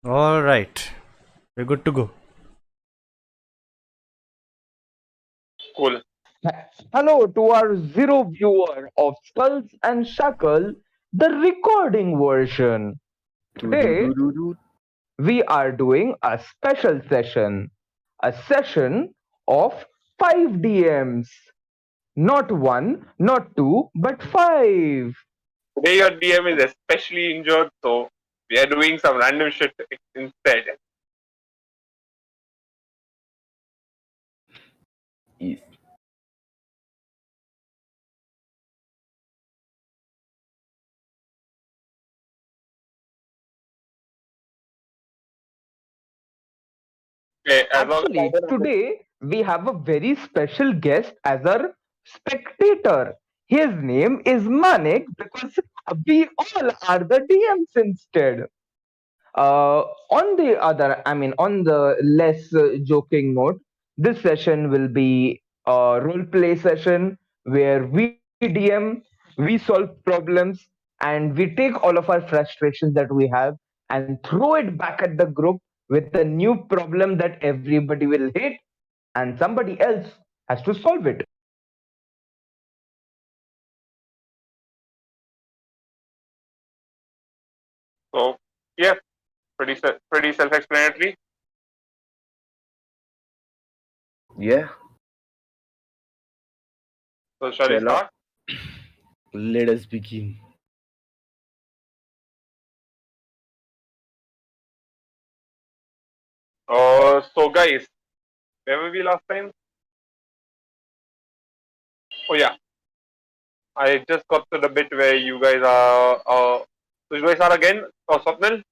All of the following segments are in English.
All right, we're good to go. Cool. Hello to our zero viewer of Skulls and Shackle, the recording version. Do do Today do do do. we are doing a session of 5 DMs. Not one, not two, but five. Today your DM is especially injured, so we are doing some random shit instead. Yes. Okay, as long as I Actually, don't understand. today we have a very special guest as our spectator. His name is Manik because we all are the DMs instead. On the less joking note, this session will be a role play session where we DM, we solve problems, and we take all of our frustrations that we have and throw it back at the group with a new problem that everybody will hate, and somebody else has to solve it. So yeah, pretty self-explanatory. Yeah. So shall we Chalo. start? Let us begin. So guys, where were we last time? Oh yeah, I just got to the bit where you guys are. So you guys are again. Oh, Swapnil.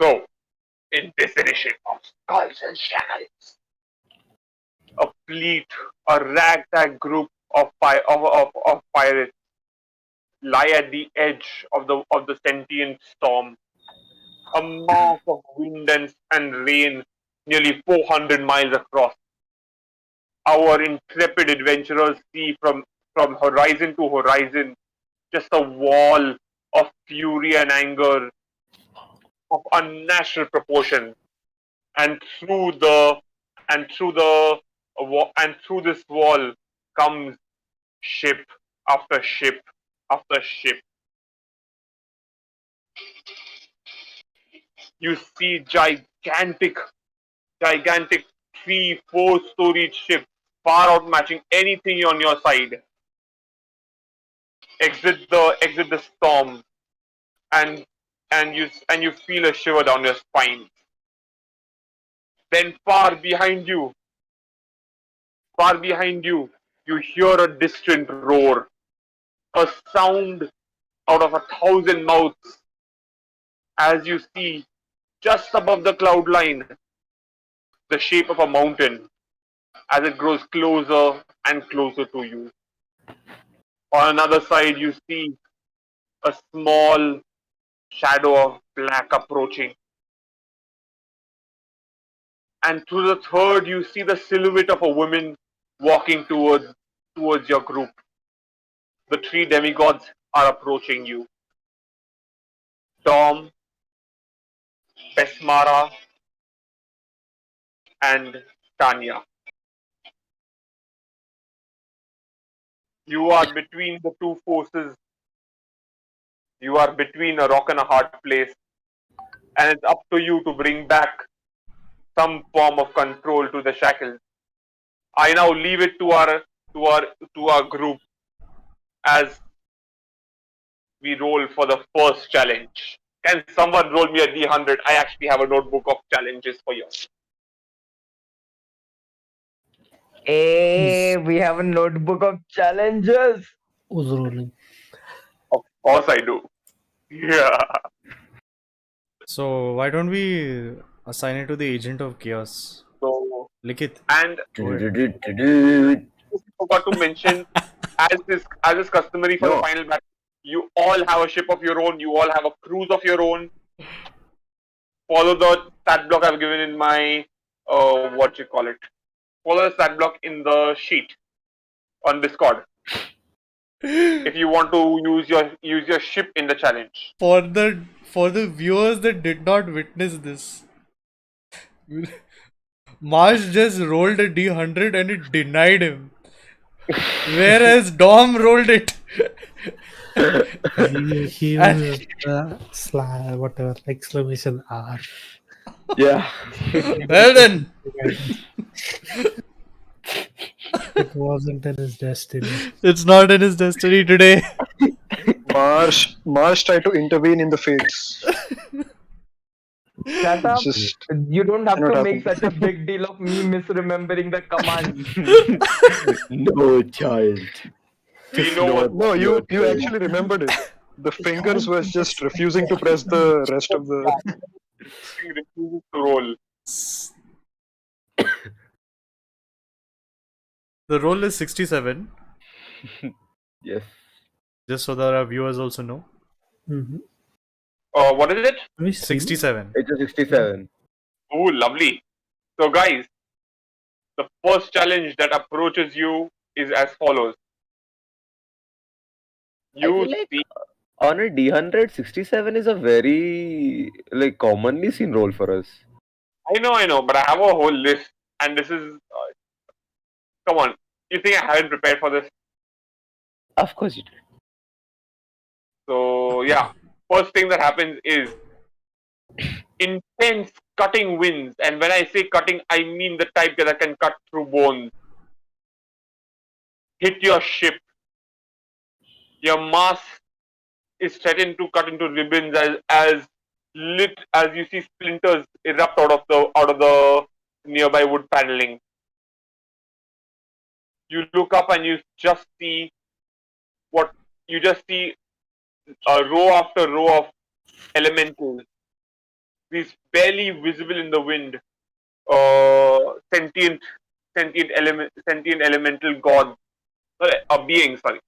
So in this edition of Skulls and Shackles, a fleet, a ragtag group of pirates lie at the edge of the sentient storm. A mass of wind and rain nearly 400 miles across. Our intrepid adventurers see from horizon to horizon just a wall of fury and anger of unnatural proportion. And and through the and through this wall comes ship after ship after ship. You see gigantic 3, 4 storied ships, far outmatching anything on your side. Exit the storm, and you feel a shiver down your spine. Then far behind you, you hear a distant roar, a sound out of 1,000 mouths as you see just above the cloud line the shape of a mountain as it grows closer and closer to you. On another side, you see a small shadow of black approaching. And through the third, you see the silhouette of a woman walking towards your group. The three demigods are approaching you. Dom, Pesmara, and Tanya. You are between the two forces. You are between a rock and a hard place, and it's up to you to bring back some form of control to the shackles. I now leave it to our to our group as we roll for the first challenge. Can someone roll me a D100? I actually have a notebook of challenges for you. Hey, Is we have a notebook of challenges. was rolling. Of course I do. Yeah. So why don't we assign it to the agent of chaos? So Likit, and go ahead. Do-do-do-do-do. forgot to mention, as is customary for the No. final battle, you all have a ship of your own. You all have a cruise of your own. Follow the stat block I've given in my what you call it. Follow the stat block in the sheet on Discord. if you want to use your ship in the challenge. For the viewers that did not witness this, Marsh just rolled a D100 and it denied him. Whereas Dom rolled it. He used whatever exclamation R. Yeah. Well then, It wasn't in his destiny. it's not in his destiny today. Marsh tried to intervene in the fates. Shut up. Just You don't have cannot to make happen. such a big deal of me misremembering the command. No child. We know what no, you actually remembered it. The fingers was just refusing to press the rest of the. refuses to roll. The roll is 67, Yes. just so that our viewers also know. Mm-hmm. What is it? 67. It's a 67. Oh, lovely. So, guys, the first challenge that approaches you is as follows. You feel like- see, On a D100, 67 is a very commonly seen role for us. I know, but I have a whole list, and this is. Come on, you think I haven't prepared for this? Of course you did. So, yeah, first thing that happens is intense cutting winds, and when I say cutting, I mean the type that can cut through bones. Hit your ship. Your mast is threatened to cut into ribbons as you see splinters erupt out of the nearby wood paneling. You look up and you just see a row after row of elementals. These barely visible in the wind, sentient elemental gods,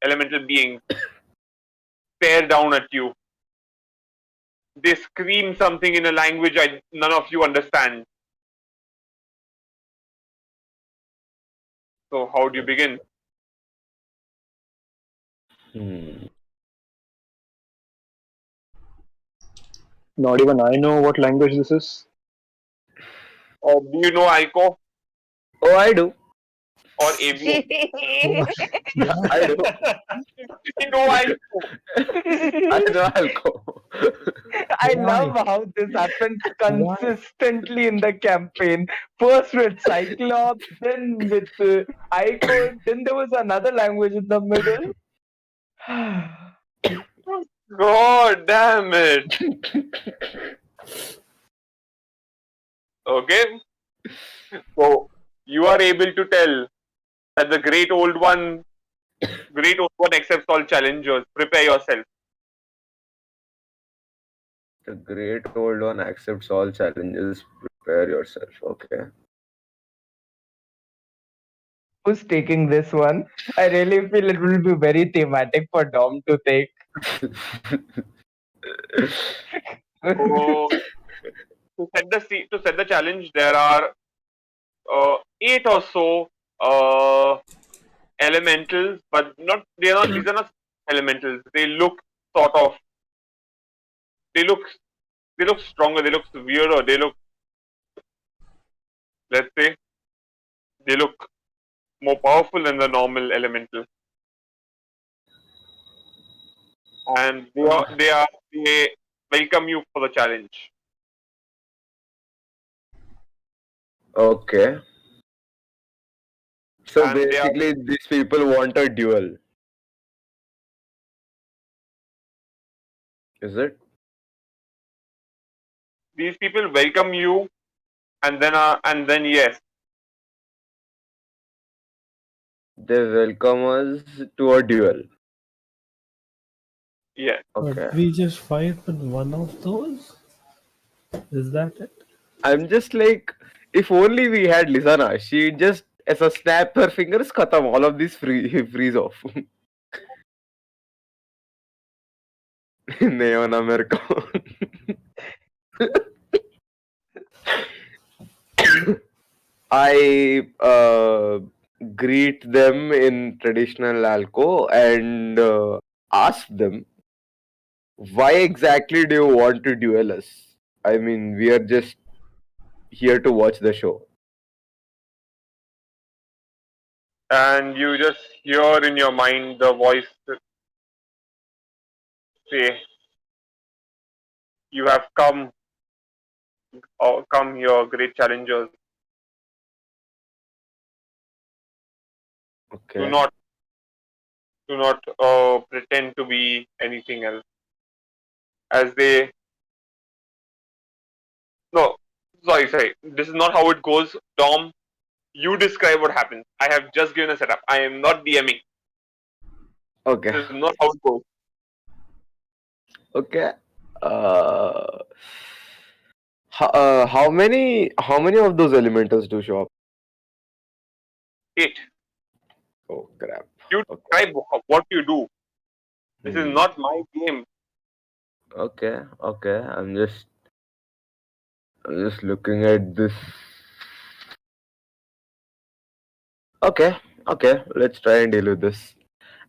elemental beings, stare down at you. They scream something in a language none of you understand. So how do you begin? Not even I know what language this is. Do you know Aiko Oh, I do. or Abu? I do. You know Aiko. I know Alco. I Why? love how this happens consistently in the campaign. First with Cyclops, then with Ico, then there was another language in the middle. God damn it. Okay. So you are able to tell that the great old one accepts all challengers. Prepare yourself. The great old one accepts all challenges. Prepare yourself. Okay. Who's taking this one? I really feel it will be very thematic for Dom to take. So to set the challenge, there are 8 or so elementals, but these are not elementals. They look sort of they look stronger, they look weirder, let's say they look more powerful than the normal elemental. And they welcome you for the challenge. Okay. So And they are- basically, these people want a duel. Is it? These people welcome you, and then yes, They welcome us to a duel. yes. Okay. But we just fight with one of those? Is that it? I'm just like, if only we had Lisana, she just as a snap her fingers, khatam, all of these freeze off. Neon America. I greet them in traditional Alco and ask them, why exactly do you want to duel us? I mean, we are just here to watch the show. And you just hear in your mind the voice say, "You have come here, great challengers. Do Okay. not do not pretend to be anything else." As they no, sorry, this is not how it goes. Dom, you describe what happens. I have just given a setup. I am not DMing. Okay. This is not how it goes. Okay. Uh, how many of those elementals do show up? 8. Oh crap. You Okay. describe what you do. This is Hmm. not my game. Okay. Okay. I'm just looking at this. Okay. Okay. Let's try and deal with this.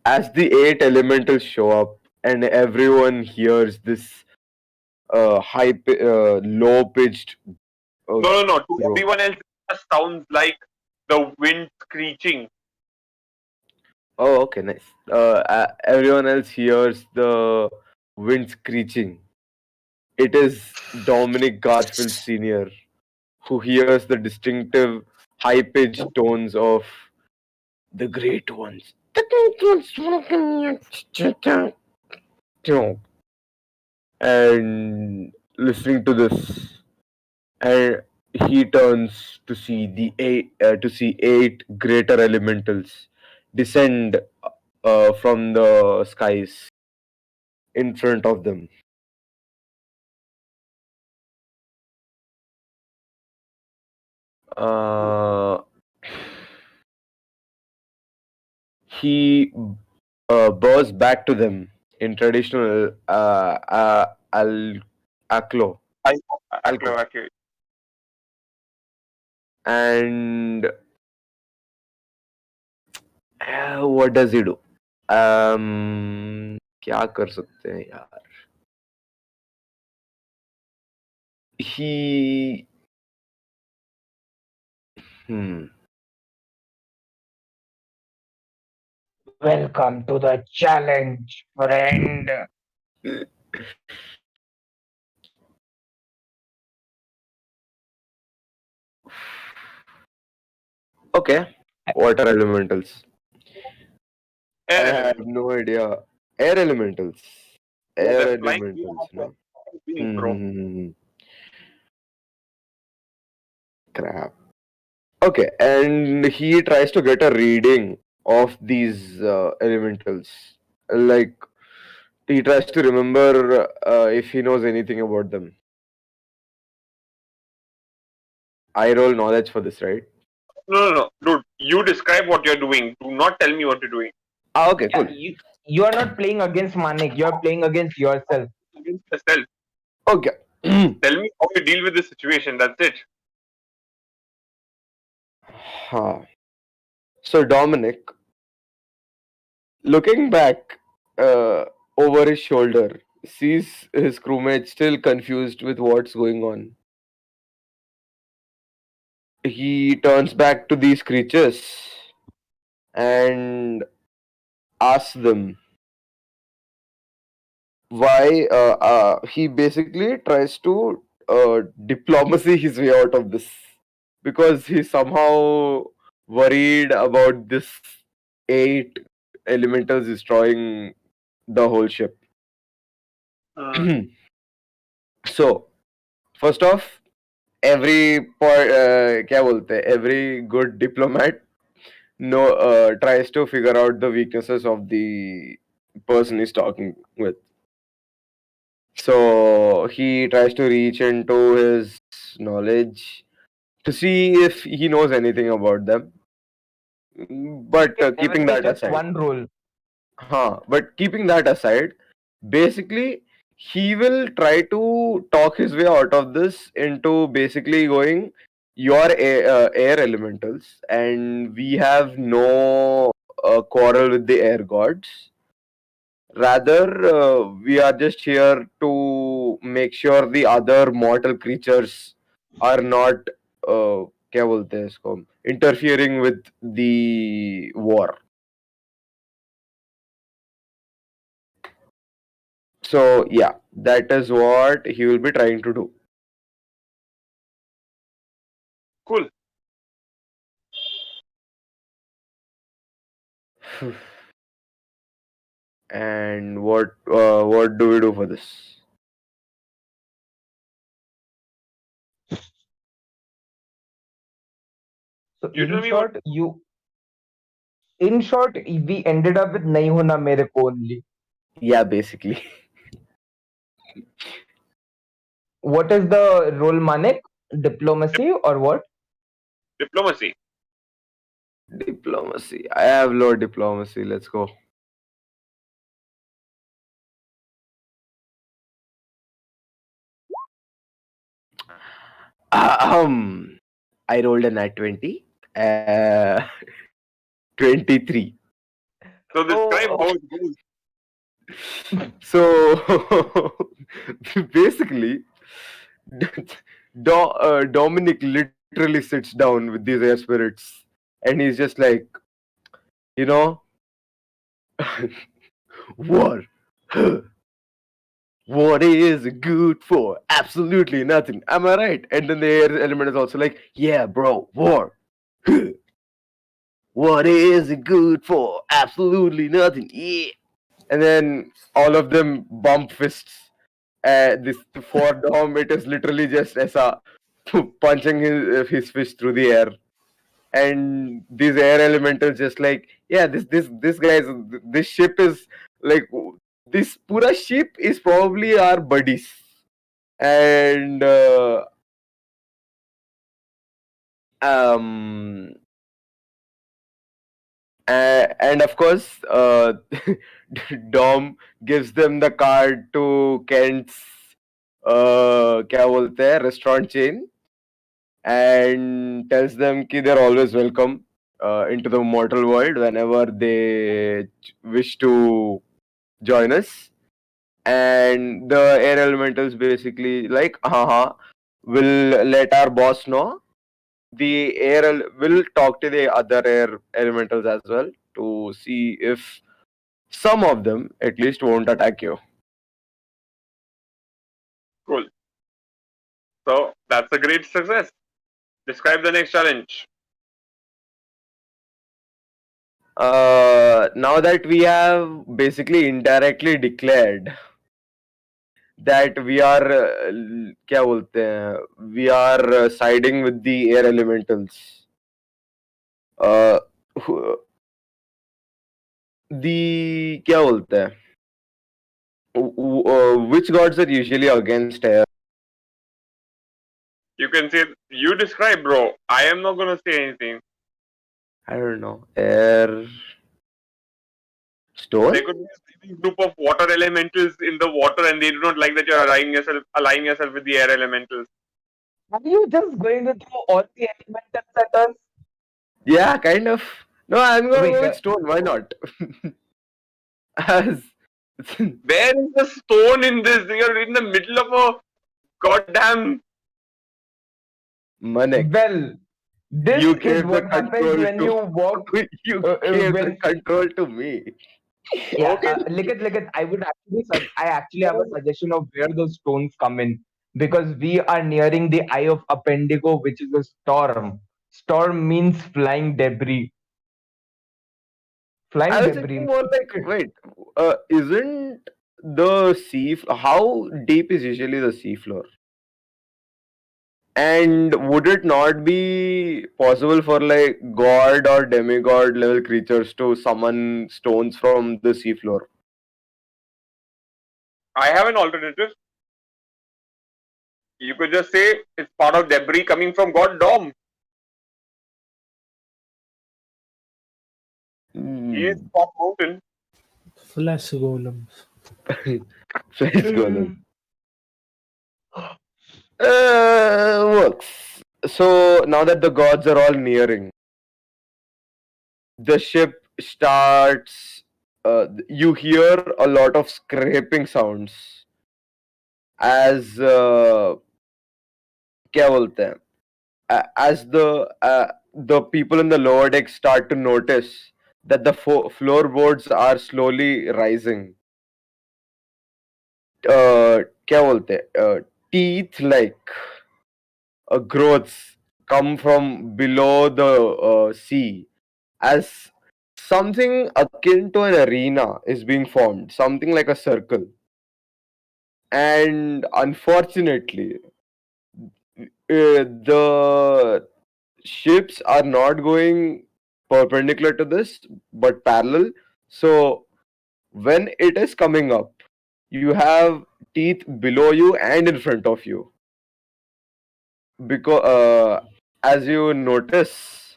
As the 8 elementals show up and everyone hears this low pitched No. To roar. everyone else, it just sounds like the wind screeching. Oh, okay, nice. Everyone else hears the wind screeching. It is Dominic Garfield Sr. who hears the distinctive high pitched tones of the great ones. And listening to this, and he turns to see eight greater elementals descend from the skies in front of them. Uh, he bows back to them in traditional Aklo. I Alco. actually. And what does he do? क्या कर सकते हैं यार? He hmm. Welcome to the challenge, friend. Okay. Water elementals. I Air have element. no idea. Air elementals. Air They're flying. elementals, no? Bro. Hmm. Crap. Okay, and he tries to get a reading of these elementals. Like, he tries to remember if he knows anything about them. I roll knowledge for this, right? No. Dude, you describe what you're doing. Do not tell me what you're doing. Ah, okay, Yeah, cool. you are not playing against Manik. You are playing against yourself. Against yourself. Okay. Tell me how you deal with this situation. That's it. Huh. So, Dominic, looking back over his shoulder, sees his crewmate still confused with what's going on. He turns back to these creatures and asks them why. He basically tries to diplomacy his way out of this because he's somehow worried about this 8 elementals destroying the whole ship. So, first off, क्या बोलते हैं, every good diplomat tries to figure out the weaknesses of the person he's talking with. So he tries to reach into his knowledge to see if he knows anything about them. But There keeping will be that just aside, one rule. but keeping that aside, basically he will try to talk his way out of this into basically going, your air elementals, and we have no quarrel with the air gods. Rather, we are just here to make sure the other mortal creatures are not क्या बोलते हैं इसको, interfering with the war. So yeah, that is what he will be trying to do. Cool. And what do we do for this? So You tell me what. in short, we ended up with nahi hona mere ko only. Yeah, basically. What is the role, Manik? Diplomacy or what? Diplomacy. Diplomacy. I have low diplomacy. Let's go. I rolled a nat 20. 23. So describe Oh. how it goes. So basically, Dominic literally sits down with these air spirits, and he's just like, you know, war. What is it good for? Absolutely nothing. Am I right? And then the air element is also like, yeah, bro, war. What is it good for? Absolutely nothing. Yeah. And then all of them bump fists. This for Dom, it is literally just Esa punching his fist through the air. And these air elementals just like, yeah, this guy's, this ship is like, this pura ship is probably our buddies. And and of course, Dom gives them the card to Kent's क्या बोलते हैं, restaurant chain, and tells them कि they're always welcome into the mortal world whenever they wish to join us. And the air elementals basically like, will let our boss know. The will talk to the other air elementals as well to see if some of them at least won't attack you. Cool. So that's a great success. Describe the next challenge. Now that we have basically indirectly declared that we are क्या बोलते हैं, we are siding with the air elementals. The क्या बोलते हैं, which gods are usually against air? You can say, you describe, bro. I am not gonna say anything. I don't know. Air. Stone? There could be a living group of water elementals in the water, and they do not like that you're aligning yourself with the air elementals. Are you just going to throw all the elementals at us? Yeah, kind of. No, I'm going to Wait, go with stone. Why not? As Where is the stone in this? You're in the middle of a goddamn. Manek, Well, this you is gave the what happens control when to you walk. you gave the when- control to me. Yeah, Okay. Likat, I actually have a suggestion of where those stones come in, because we are nearing the eye of Appendigo, which is a storm. Storm means flying debris. I Flying was debris. thinking more like, wait, isn't the how deep is usually the sea floor? And would it not be possible for like god or demigod level creatures to summon stones from the seafloor? I have an alternative. You could just say it's part of debris coming from God Dom. He is top mountain. Flesh golems. Let's go then. Works. So now that the gods are all nearing, the ship starts. You hear a lot of scraping sounds as क्या बोलते हैं? As the people in the lower deck start to notice that the floorboards are slowly rising. क्या बोलते हैं? Teeth like growths come from below the sea as something akin to an arena is being formed, something like a circle. And unfortunately, the ships are not going perpendicular to this but parallel. So when it is coming up, you have teeth below you and in front of you. Because as you notice,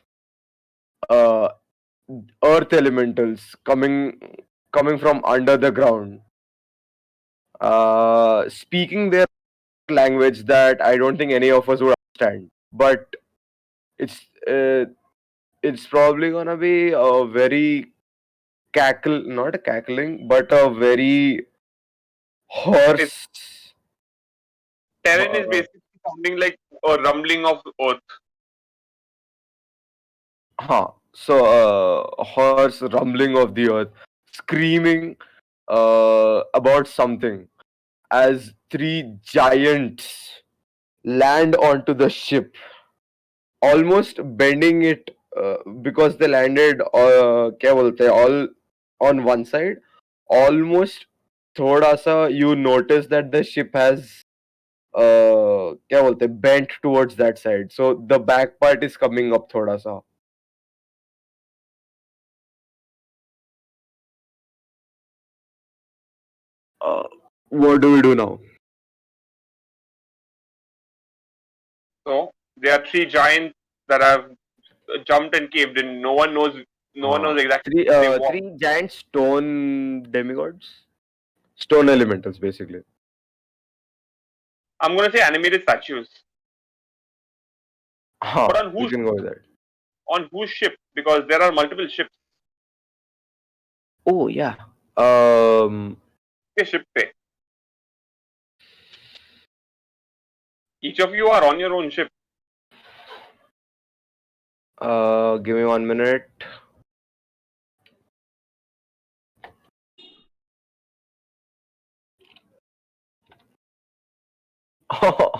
uh, earth elementals coming from under the ground, speaking their language that I don't think any of us would understand. But it's uh, it's probably gonna be a very not a cackling, but a very hoarse. Terran is basically sounding like a rumbling of earth. So hoarse rumbling of the earth, screaming about something as three giants land onto the ship, almost bending it because they landed क्या बोलते हैं, all on one side. Almost थोड़ा सा you notice that the ship has क्या बोलते हैं, bent towards that side. So the back part is coming up थोड़ा सा. What do we do now? So there are three giants that have jumped and caved in. No one knows. No one knows exactly. Three giant stone demigods, stone elementals, basically. I'm gonna say animated statues. But on You whose can go with that. on whose ship? Because there are multiple ships. Oh yeah. के ship पे. Each of you are on your own ship. Give me 1 minute.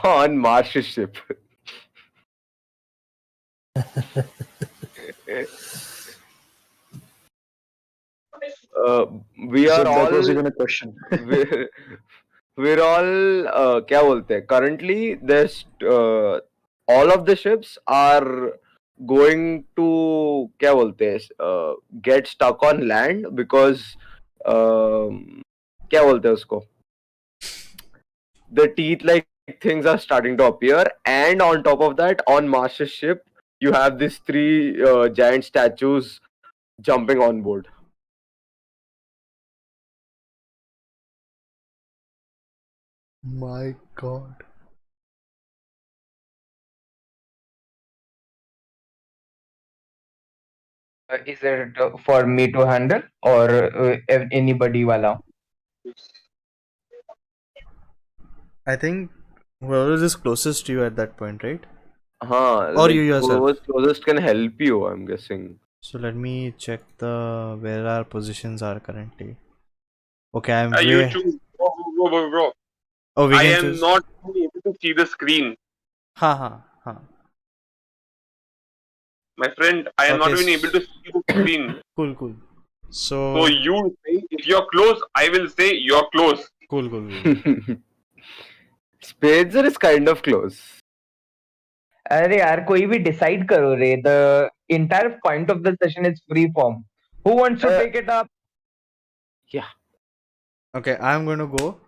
On Marsh's ship. We So are that all was even a question. we're all क्या बोलते हैं? Currently, there's all of the ships are going to क्या बोलते हैं? Get stuck on land because क्या बोलते हैं उसको? The teeth-like things are starting to appear, and on top of that, on Marsh's ship, you have these three giant statues jumping on board. My God. Is it for me to handle or anybody wala? I think whoever is closest to you at that point, right? Or Or you yourself. whoever's closest can help you, I'm guessing. So let me check the where our positions are currently. Okay, I'm You way. choose. Bro. Oh, we I can am choose. not able to see the screen. Ha. My friend, I am not Okay, even able to see the screen. Cool. So So you say if you're close, I will say you're close. cool. Spadezer is kind of close. अरे यार कोई भी decide करो रे. The entire point of the session is free form. Who wants to take it up? Yeah. Okay, I'm going to go.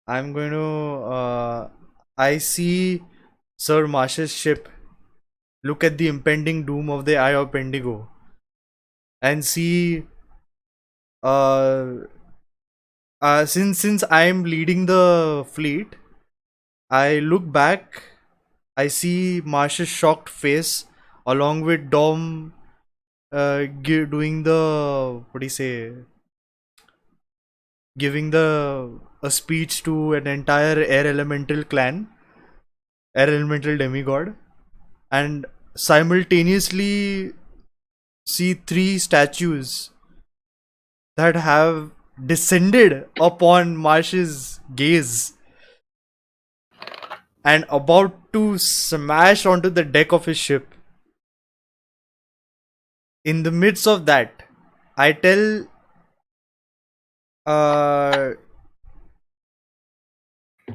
I'm going to. I see Sir Marsh's ship. Look at the impending doom of the Eye of Bendigo, and see. Since I am leading the fleet, I look back. I see Marsh's shocked face along with Dom doing the, what do you say, giving the a speech to an entire air elemental clan, air elemental demigod, and simultaneously see three statues that have descended upon Marsh's gaze and about to smash onto the deck of his ship. In the midst of that, I tell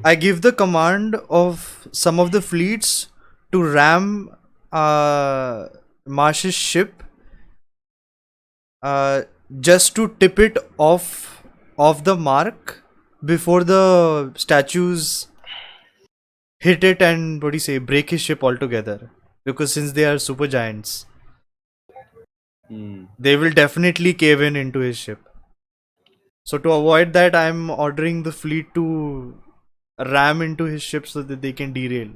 I give the command of some of the fleets to ram Marsh's ship, just to tip it off the mark before the statues hit it and, what do you say, break his ship altogether. Because since they are super giants, they will definitely cave in into his ship. So to avoid that, I'm ordering the fleet to ram into his ship so that they can derail.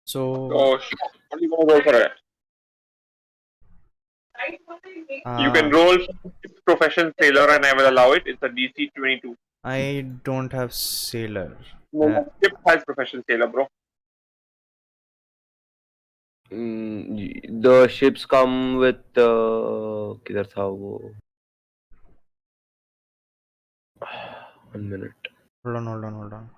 So So, what are you going to roll for it? You can roll profession sailor, and I will allow it. It's a DC 22. I don't have sailor. No, ship has profession sailor, bro. The ships come with किधर था वो? 1 minute. Hold on.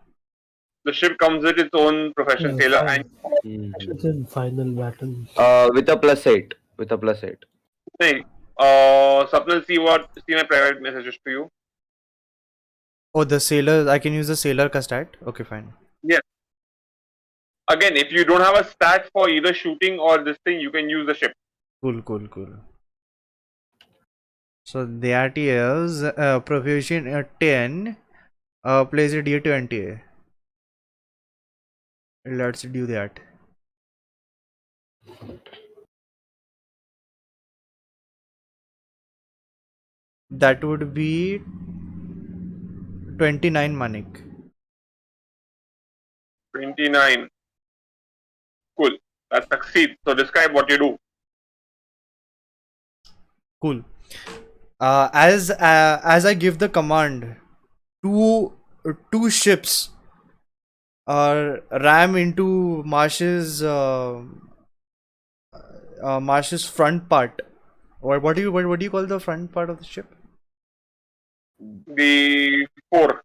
The ship comes with its own profession Yeah, sailor, fine. and It's in final battle. With a +8. With a +8. thing. Sapnil, see my private messages to you. Oh, the sailor. I can use the sailor ka stat. Okay, fine. Yes. Again, if you don't have a stat for either shooting or this thing, you can use the ship. Cool. So that is proficiency 10. Plays a D20. Let's do that. That would be 29 Manik. 29. Cool. That succeeds. So describe what you do. Cool. As I give the command, two ships ram into Marsh's front part. Or what do you call the front part of the ship? The fore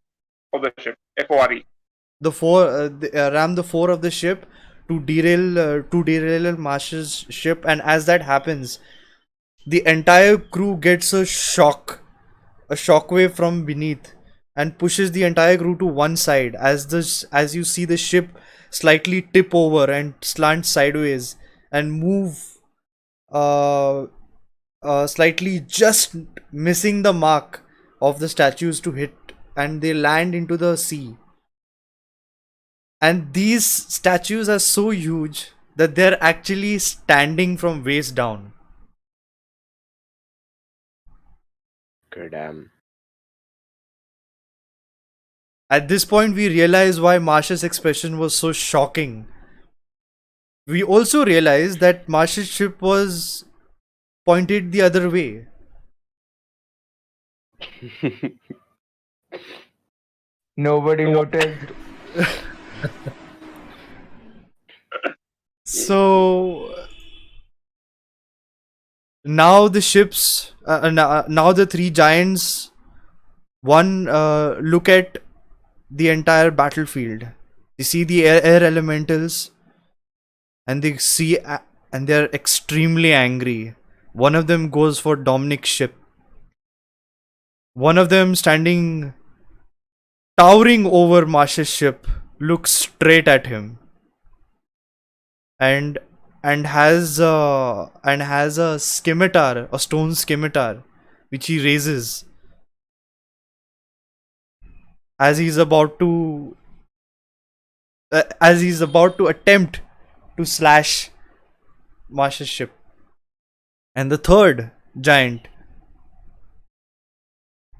of the ship. FORE. Ram the fore of the ship to derail Marsh's ship, and as that happens, the entire crew gets a shockwave from beneath, and pushes the entire crew to one side as you see the ship slightly tip over and slant sideways and move slightly, just missing the mark of the statues to hit, and they land into the sea. And these statues are so huge that they're actually standing from waist down. Okay, damn. At this point, we realize why Marsh's expression was so shocking. We also realize that Marsh's ship was pointed the other way. Nobody noticed. So now the ships, now the three giants, look at the entire battlefield. They see the air elementals, and they see, and they're extremely angry. One of them goes for Dominic's ship. One of them, standing towering over Marsh's ship, looks straight at him and has a scimitar, a stone scimitar, which he raises as he's about to attempt to slash Marsh's ship. And the third giant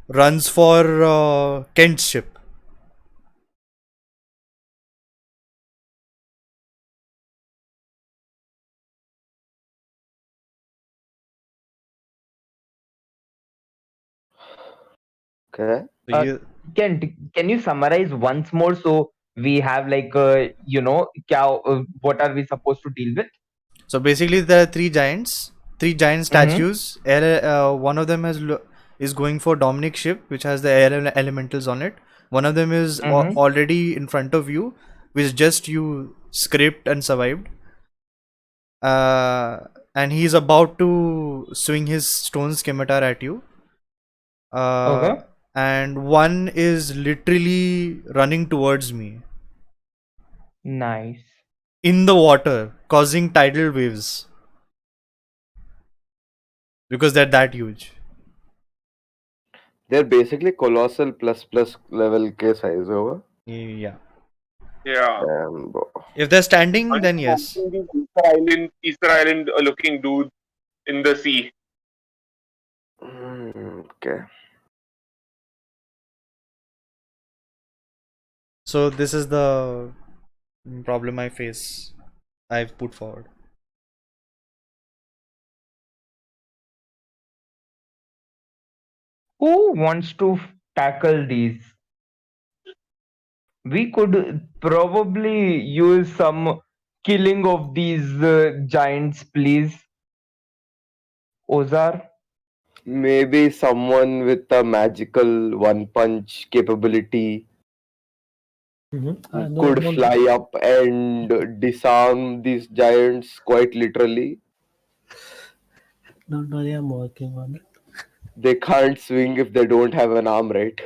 runs for Kent's ship. Okay. So Uh, can you summarize once more so we have like what are we supposed to deal with? So basically, there are three giant Mm-hmm. statues. One of them is going for Dominic's ship, which has the elementals on it. One of them is Mm-hmm. already in front of you, which just you scraped and survived. And he's about to swing his stone scimitar at you. Okay. And one is literally running towards me Nice. in the water, causing tidal waves because they're that huge. They're basically colossal plus level K size over. Yeah. Yeah. Bro. If they're standing, And then yes. these Easter Island looking dudes in the sea. Okay. So this is the problem I've put forward. Who wants to tackle these? We could probably use some killing of these giants, please. Ozar? Maybe someone with a magical one punch capability No, could don't. fly up and disarm these giants quite literally. Don't worry, I'm working on it. They can't swing if they don't have an arm, right?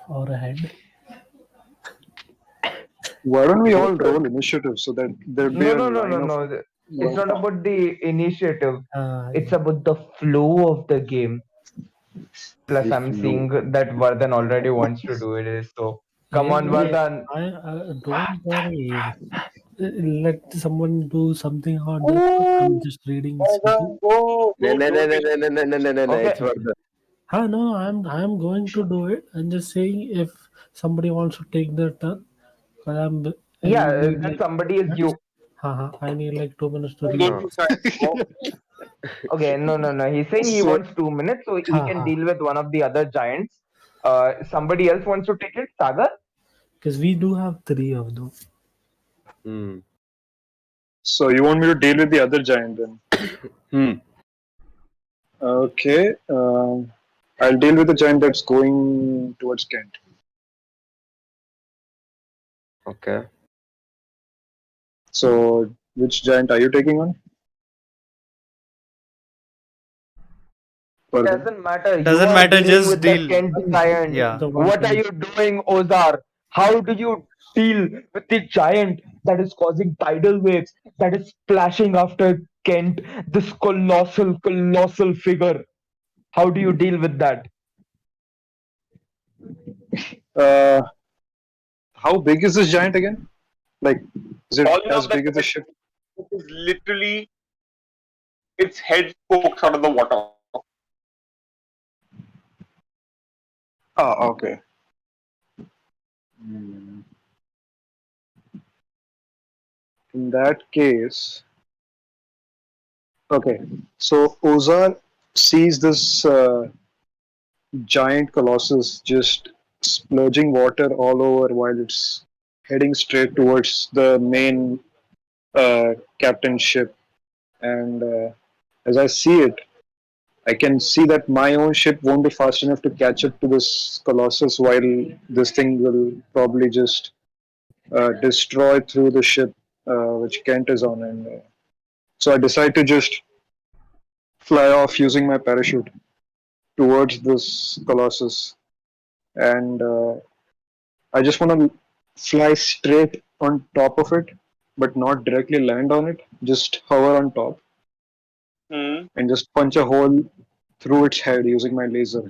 Or a head. Why don't we all roll initiative so that there'd be No, a no, no, no, line of. no. It's not about the initiative. It's about the flow of the game. Plus, The I'm flow. seeing that Vardhan already wants to do it. So, come on, Yeah, Vardhan. I don't worry. Let someone do something hard. I'm just reading something. Go, No, go, no, no, do no, it. no, no, no, no, no, no. Okay. It's worth it. No, I'm going to do it. I'm just saying if somebody wants to take their turn, 'cause I Yeah, need that like somebody is you. I need like 2 minutes to Why read. don't you try? Go. Okay, no, no, no. He's saying he So, wants 2 minutes so he can deal with one of the other giants. Somebody else wants to take it, Sagar? Because we do have 3 of them. Hmm. so you want me to deal with the other giant then? Hmm. Okay. I'll deal with the giant that's going towards Kent. Okay. So, which giant are you taking on? Vardhan? Doesn't matter. You Doesn't are matter, dealing just with the deal. Kent giant. Yeah. The one What are punch. you doing, Ozar? How do you deal with the giant that is causing tidal waves, that is splashing after Kent, this colossal figure? How do you deal with that? Uh, how big is this giant again? Like, is it All you know as that big as a ship? it is literally its head pokes out of the water. Ah, okay. Hmm. In that case, okay. So Ozar sees this giant colossus just splurging water all over while it's heading straight towards the main captain's ship. And as I see it, I can see that my own ship won't be fast enough to catch up to this colossus, while this thing will probably just destroy through the ship which Kent is on. And so I decide to just fly off using my parachute towards this colossus. And I just want to fly straight on top of it, but not directly land on it, just hover on top Hmm. and just punch a hole through its head using my laser.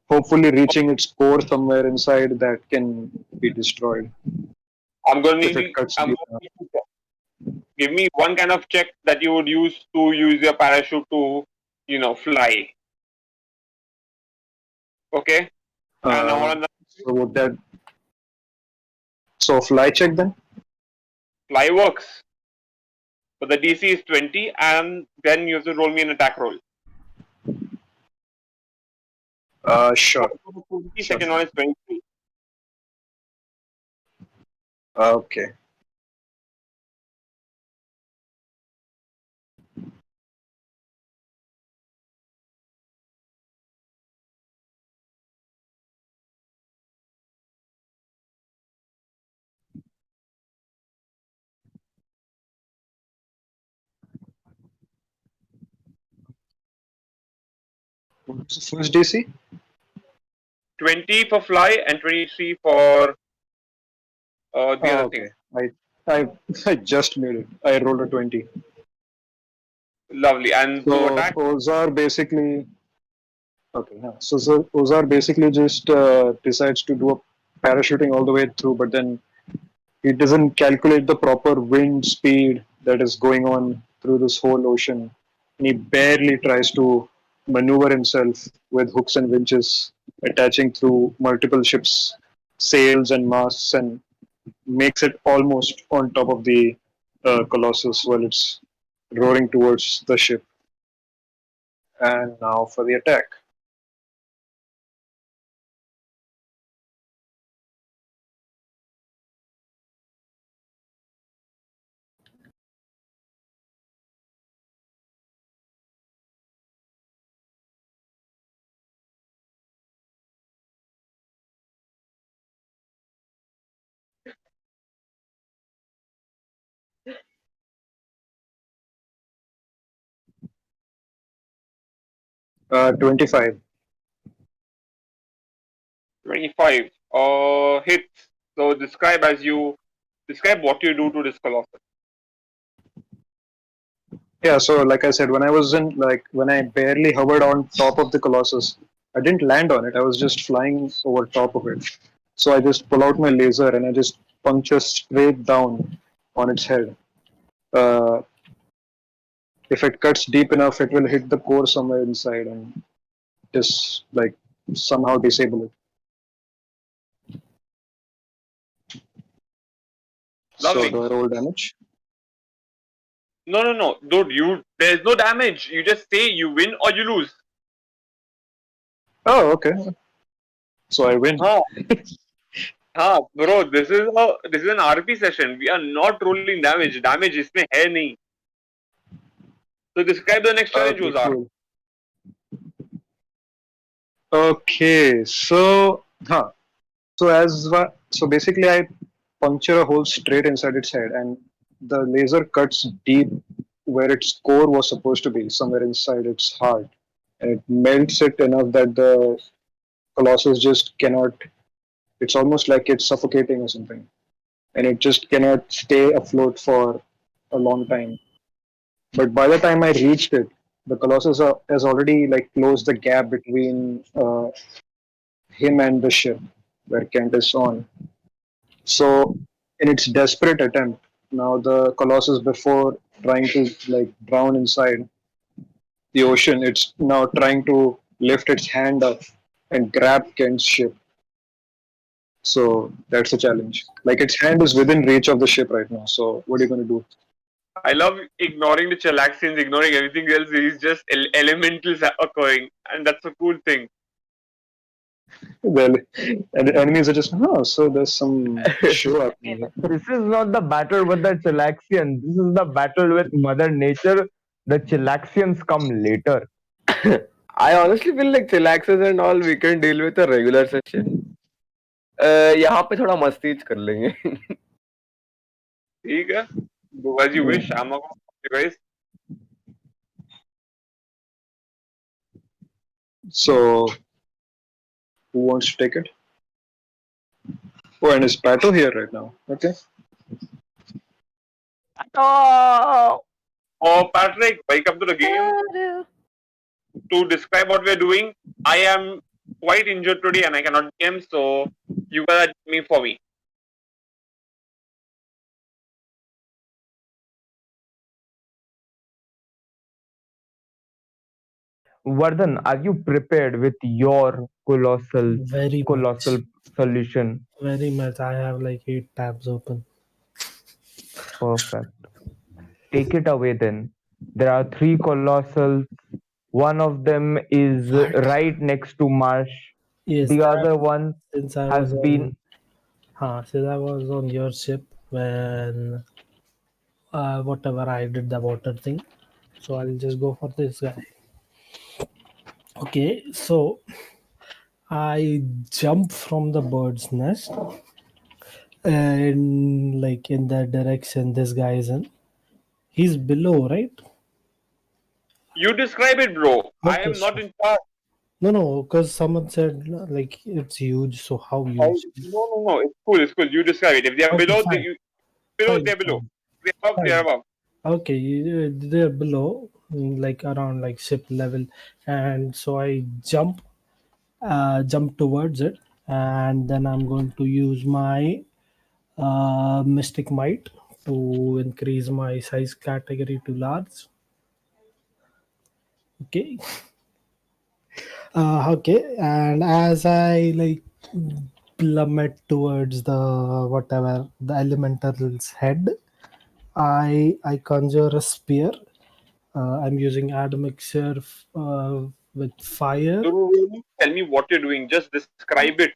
Hopefully, reaching its core somewhere inside that can be destroyed I'm going to if need it you. cuts I'm deep going enough. to need you to give me one kind of check that you would use to use your parachute to fly. Okay, and I want to So would that fly check then? fly works, but the DC is 20, and then you have to roll me an attack roll. Sure. 20, Sure. second one is 23. Okay. What's the first DC? 20 for fly and 23 for the other thing. Okay. I I just made it. I rolled a 20. Lovely. And to So attack, Ozar basically okay. Yeah. So Ozar basically just decides to do a parachuting all the way through, but then he doesn't calculate the proper wind speed that is going on through this whole ocean. And he barely tries to maneuver himself with hooks and winches attaching through multiple ships' sails and masts and makes it almost on top of the Colossus while it's roaring towards the ship. And now for the attack. Uh, 25. 25 hits. So describe what you do to this colossus. Yeah, so like I said, when I barely hovered on top of the Colossus, I didn't land on it. I was just flying over top of it. So I just pull out my laser and I just puncture straight down on its head. Uh, if it cuts deep enough, it will hit the core somewhere inside and just like somehow disable it. So Lovely. do I roll damage? No, dude. There's no damage. You just say you win or you lose. Oh, okay. So I win. Huh. Bro. This is an RP session. We are not rolling damage. Damage इसमें है नहीं. So describe the next challenge, Okay, Ozar. cool. Okay, so basically I puncture a hole straight inside its head, and the laser cuts deep where its core was supposed to be, somewhere inside its heart, and it melts it enough that the Colossus just cannot. It's almost like it's suffocating or something, and it just cannot stay afloat for a long time. But by the time I reached it, the Colossus has already like closed the gap between him and the ship where Kent is on. So, in its desperate attempt, now the Colossus, before trying to like drown inside the ocean, it's now trying to lift its hand up and grab Kent's ship. So that's a challenge. Like its hand is within reach of the ship right now. So what are you going to do? I love ignoring the Chalaxians, ignoring everything else. It's just elementals occurring, and that's a cool thing. Well, and the enemies are just, oh, so there's some show up here. This is not the battle with the Chilaxians. This is the battle with Mother Nature. The Chilaxians come later. I honestly feel like chillaxes and all we can deal with a regular session. यहाँ पे थोड़ा मस्ती कर लेंगे. ठीक है? Do as you wish. I'm not gonna stop you guys. So who wants to take it? Oh, and is Pato here right now? Okay. Oh! Oh, Patrick, welcome to the game. To describe what we're doing, I am quite injured today and I cannot game, so you guys are me for me. Vardhan, are you prepared with your Very colossal much. solution? Very much. I have like 8 tabs open. Perfect. Take it away then. There are three colossals. One of them is What? right next to Marsh. Yes, The that other one since I has was been. on since I was on your ship when whatever I did the water thing. So I'll just go for this guy. Okay, so I jump from the bird's nest and like in that direction this guy is in. He's below, right? You describe it, bro. I Okay, am not sure. in charge. No, because someone said like it's huge. So how No, huge? no. It's cool. It's cool. You describe it. If they are Okay, below, fine, they're fine, below. fine, If they're above, they're fine. above. Okay, they're below, like around like ship level, and so I jump towards it, and then I'm going to use my Mystic Might to increase my size category to large. Okay, okay, and as I like plummet towards the whatever the elemental's head, I conjure a spear. I'm using admixture with fire. Don't really tell me what you're doing. Just describe it.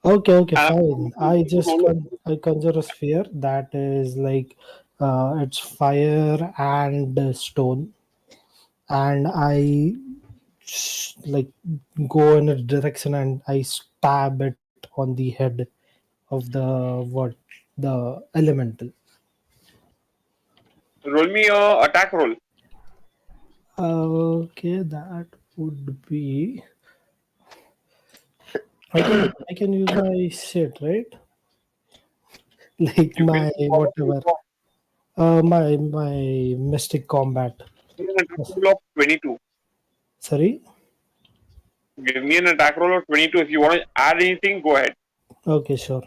Okay, And fine. I conjure a sphere that is like it's fire and stone, and I like go in a direction and I stab it on the head of the elemental. roll me a attack roll. Okay, that would be. I can use my shit, right? Like You can my follow me whatever. My mystic combat. an attack roll of 22. Sorry. Give me an attack roll of 22. If you want to add anything, go ahead. Okay, sure.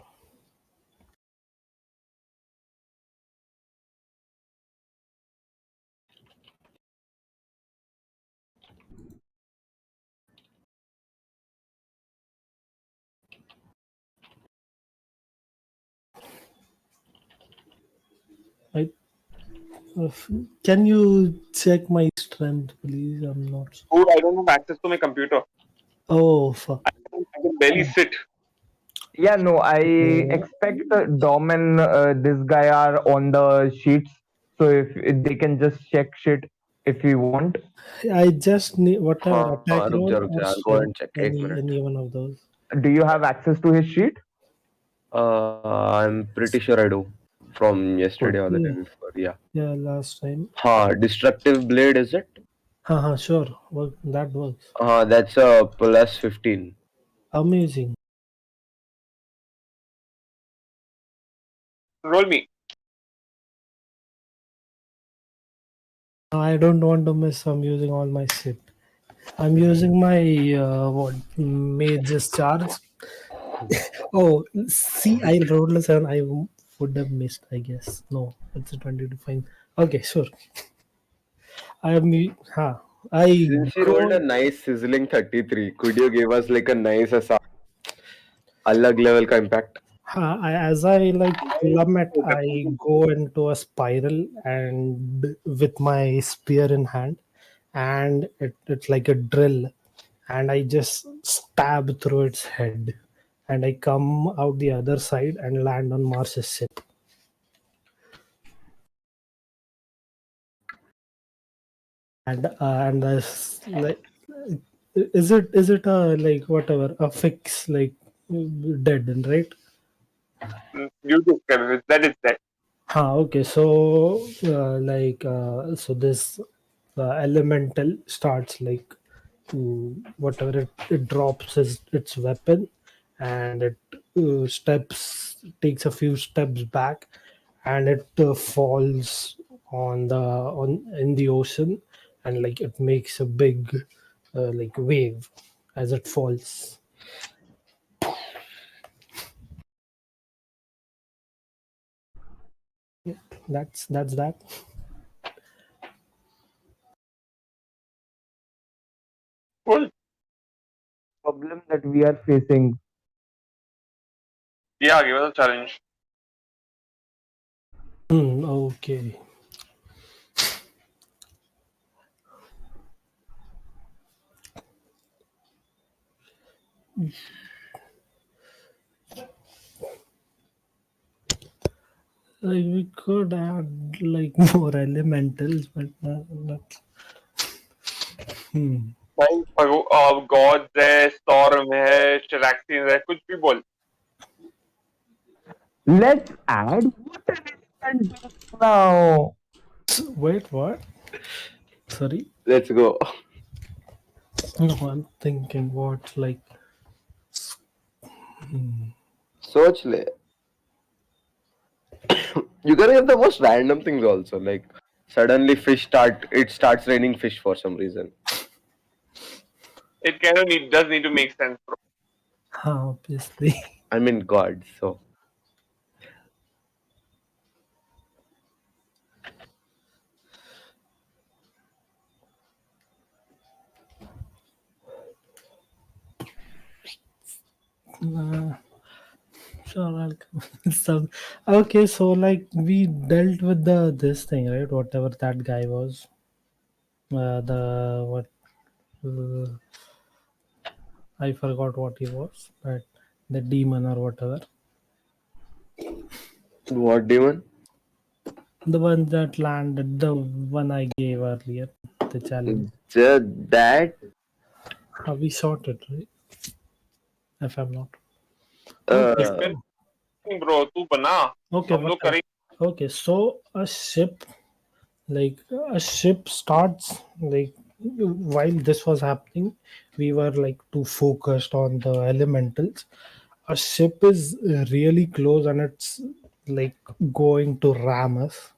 I, uh, can you check my strength, please? I'm not. Dude, I don't have access to my computer. Oh fuck. I can barely sit. Yeah, no, I Uh, expect Dom and this guy are on the sheets. So if they can just check shit if you want. I just need whatever attack Ruk ja, roll ruk or ja. I'll go shit. and check. Ek minute. Any one of those. Do you have access to his sheet? I'm pretty sure I do. From yesterday or the day Yeah, before. Yeah. yeah. Last time. Destructive blade, is it? Haha, sure. That works. That's a plus 15. Amazing. Roll me. I don't want to miss. I'm using all my shit. I'm using my mage's charge. Oh, see, I rolled a 7. I would have missed, I guess. No, it's a 22 fine. Okay, sure. I am. I Since you rolled a go. nice sizzling 33, could you give us like a nice alag level ka impact? As I like plummet, I go into a spiral and with my spear in hand, and it's like a drill, and I just stab through its head, and I come out the other side and land on Mars's ship. And like, is it a like whatever a fix like dead right? You describe it. That is that. Okay, so so this elemental starts like whatever it drops its weapon, and it takes a few steps back, and it falls on in the ocean, and like it makes a big like wave as it falls. That's that. problem that we are facing. Yeah, give us a challenge. Okay. Like we could add like more elementals, but not. Hmm. भाई God है, storm है, शराक्सिन है, कुछ भी बोल. Let's add water elementals now. Wait, what? Sorry. Let's go. No, I'm thinking what like. Search le. You can get the most random things also. Like suddenly it starts raining fish for some reason. It kind of does need to make sense, bro. Obviously. I mean God. So Sure, I'll come with some. Okay, so like we dealt with the this thing, right? Whatever that guy was. The what? Uh, I forgot what he was, but the demon or whatever. what demon? The one that landed, the one I gave earlier, the challenge. That We sorted, right? If I'm not. uh, Okay, Bro, तू बना. okay, हम लोग whatever. करेंगे. Okay, so a ship starts like while this was happening, we were like too focused on the elementals. A ship is really close and it's like going to ram us.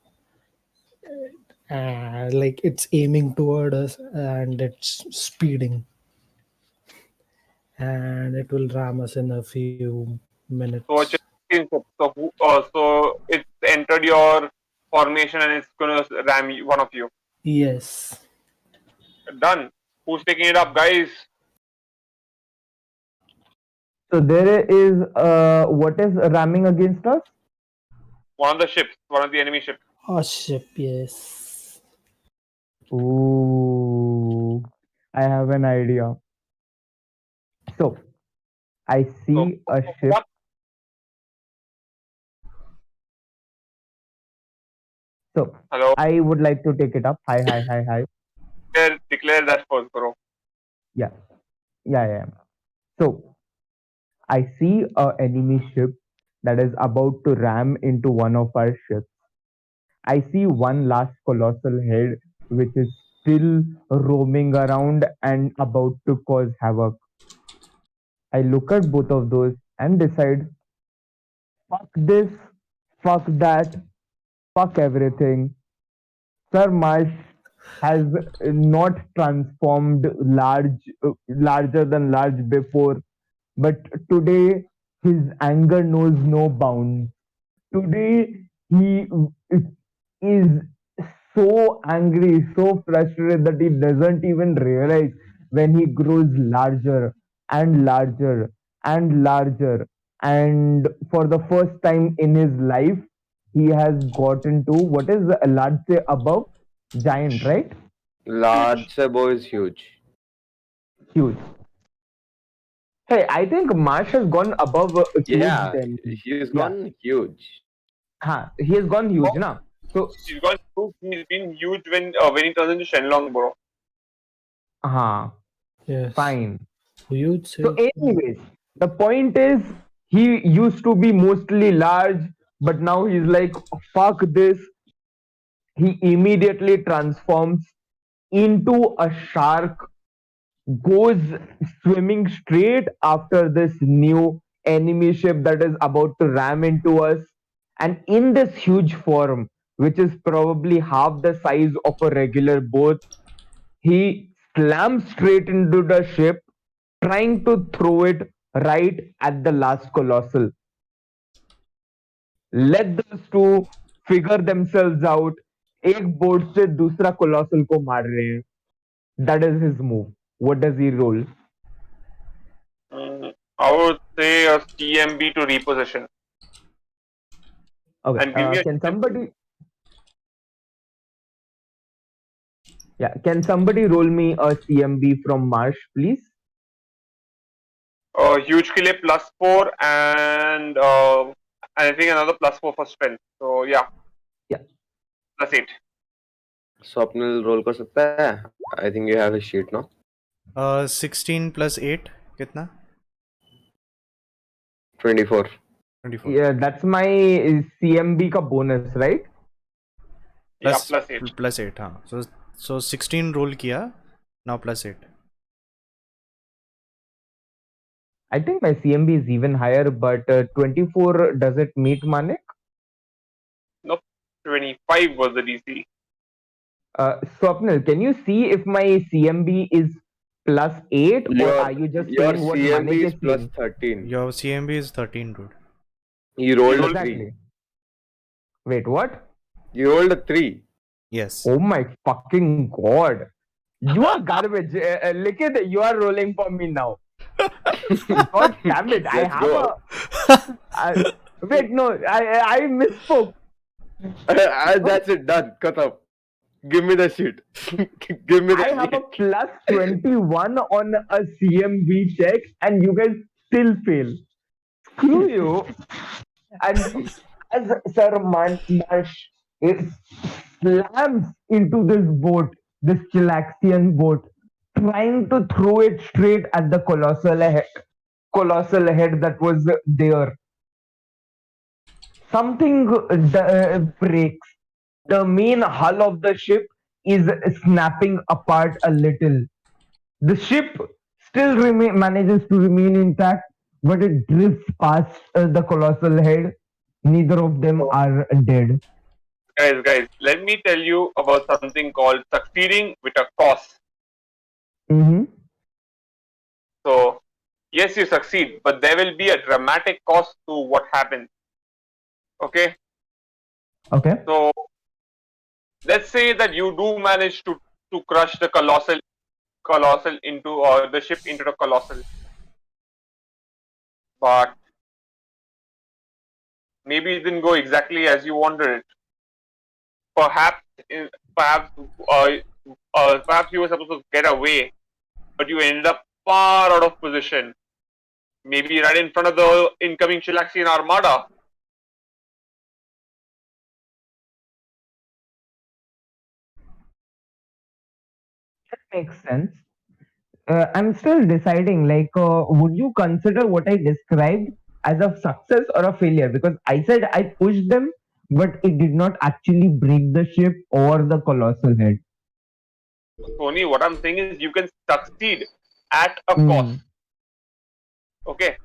Like it's aiming toward us and it's speeding and it will ram us in a few So what minutes. so it's entered your formation and it's gonna ram one of you. Yes. Done. Who's taking it up, guys? So there is what is ramming against us? One of the ships, one of the enemy ships. A ship, yes. Ooh, I have an idea. So I see a ship. What? So Hello. I would like to take it up. Hi, hi, hi, hi. Declare that first, bro. Yeah, yeah, yeah. So I see a enemy ship that is about to ram into one of our ships. I see one last colossal head which is still roaming around and about to cause havoc. I look at both of those and decide, fuck this, fuck that, fuck everything. Sir Marsh has not transformed larger than large before, but today his anger knows no bounds. Today he is so angry, so frustrated that he doesn't even realize when he grows larger and larger and larger. And for the first time in his life, he has gotten to what is large say above giant, right? large Sebo is huge. Huge. Hey, I think Marsh has gone above huge Yeah, then. he's gone huge. He has gone huge, na? So, He's been huge when he turns into Shenlong, bro. Yes. fine. Huge. So, anyways, the point is he used to be mostly large, but now he's like, fuck this. He immediately transforms into a shark, goes swimming straight after this new enemy ship that is about to ram into us. And in this huge form, which is probably half the size of a regular boat, he slams straight into the ship, trying to throw it right at the last colossal. Let those two figure themselves out. एक boat से दूसरा colossal को मार रहे हैं. That is his move. What does he roll? I would say a CMB to reposition. Okay. And give me a Can somebody? Yeah. Can somebody roll me a CMB from Marsh, please? huge kill +4 and I think another +4 for strength. So yeah, Yeah. +8. Swapnil role कर सकता है. I think you have a sheet now. 16 plus 8 कितना? 24. 24. Yeah, that's my CMB का bonus, right? Yeah, Plus +8. plus 8 हाँ. So 16 roll किया. Now plus 8. I think my CMB is even higher, but 24 does it meet Manik? Nope. 25 was the DC. Swapnil, can you see if my CMB is +8 or are you just Your saying what CMB Manik is is plus saying? 13. Your CMB is 13, dude. You rolled a 3. Exactly. Wait, what? You rolled a 3. Yes. Oh my fucking god. You are garbage. Likit, you are rolling for me now. God damn it. I Let's have go. wait, no, I misspoke. That's it. Done. Cut up. Give me the sheet. Give me the I have sheet. a plus 21 on a CMB check and you guys still fail. Screw you. And as Sir Marsh slams into this boat, this Chilaxian boat, trying to throw it straight at the colossal head that was there. Something breaks. The main hull of the ship is snapping apart a little. The ship still manages to remain intact, but it drifts past the colossal head. Neither of them are dead. Guys, let me tell you about something called succeeding with a cause. Mm-hmm. So, yes, you succeed, but there will be a dramatic cost to what happens. Okay? Okay. So, let's say that you do manage to crush the colossal into, or the ship into the colossal. But maybe it didn't go exactly as you wanted it. Perhaps you were supposed to get away, but you ended up far out of position. Maybe right in front of the incoming Chilaxian armada. That makes sense. I'm still deciding, like, would you consider what I described as a success or a failure? Because I said I pushed them, but it did not actually break the ship or the colossal head. Tony, what I'm saying is you can succeed at a Hmm. cost. Okay.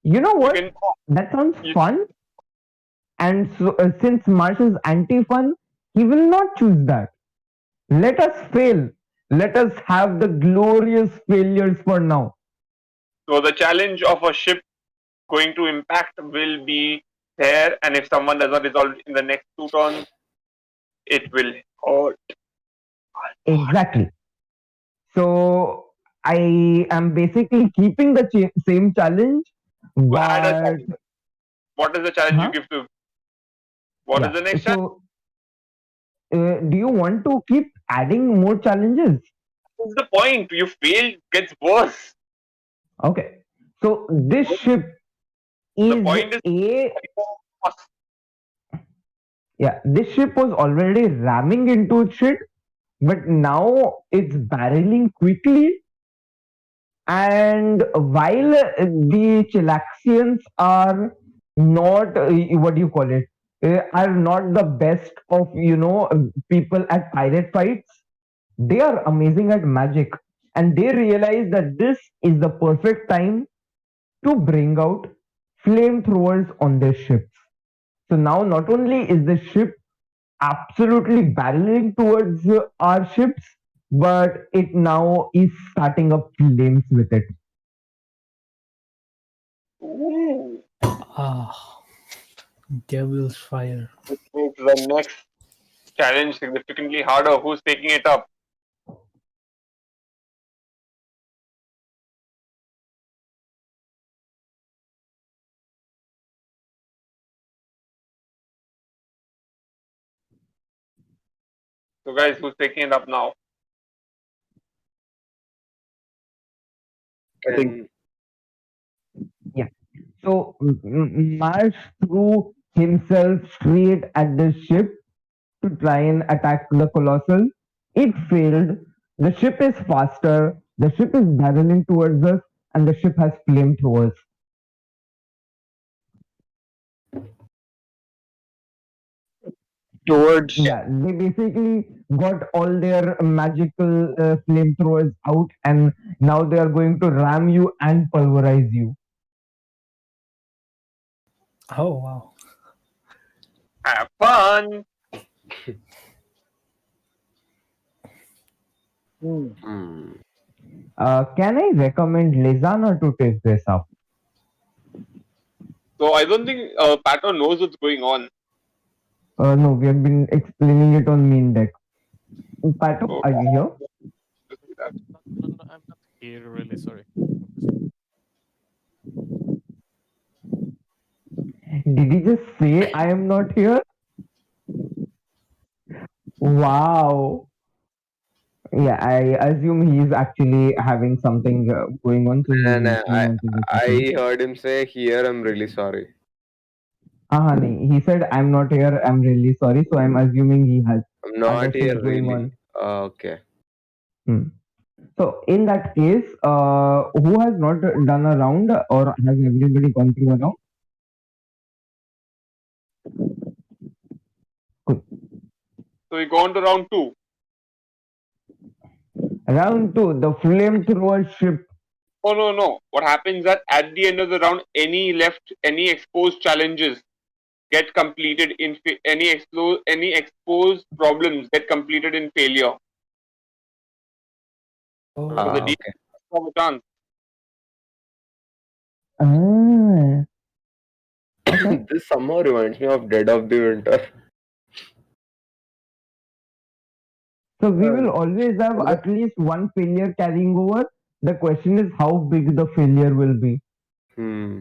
You know You what? can That sounds you- fun. And so, since Marsh is anti-fun, he will not choose that. Let us fail. Let us have the glorious failures for now. so the challenge of a ship going to impact will be there, and if someone does not resolve it in the next 2 turns, it will hurt. Exactly. So I am basically keeping the same challenge, Add a but challenge. What is the challenge Huh? you give to? What is yeah. the next challenge? So, do you want to keep adding more challenges? What's the point? You failed, gets worse. Okay. So this ship The is point is a yeah. This ship was already ramming into shit, but now it's barreling quickly. And while the Chilaxians are not, what do you call it, are not the best of, people at pirate fights, they are amazing at magic. And they realize that this is the perfect time to bring out flamethrowers on their ships. So now not only is the ship absolutely barreling towards our ships, but it now is starting up flames with it. Ooh, Ah, devil's fire. which makes the next challenge significantly harder. Who's taking it up? So, guys, who's taking it up now? I think So Marsh threw himself straight at the ship to try and attack the Colossal. It failed. The ship is faster. The ship is barreling towards us, and the ship has flamethrowers. towards Yeah, they basically got all their magical flamethrowers out, and now they are going to ram you and pulverize you. Oh wow. Have fun! Hmm. Can I recommend Lizana to take this up? So, I don't think Pato knows what's going on. No, we have been explaining it on main deck. Pato, So, are you here? No, I'm not here. Really sorry. Did he just say I am not here? Wow. Yeah, I assume he's actually having something going on, so And he came onto the session. I heard him say, "Here, I'm really sorry." Nahi, he said I'm not here. I'm really sorry. So I'm assuming he has I'm other not shit here, going really. on. Okay. Hmm. So in that case, who has not done a round, or has everybody gone through a round? Good. so we go on to round 2. Round two, the flamethrower ship. Oh, no. What happens that at the end of the round, any exposed challenges get completed in any exposed problems get completed in failure. Oh, So the Ah, DM okay. have a chance. Ah, okay. This somehow reminds me of Dead of the Winter. So we will uh, always have at least one failure carrying over. The question is how big the failure will be. Hmm.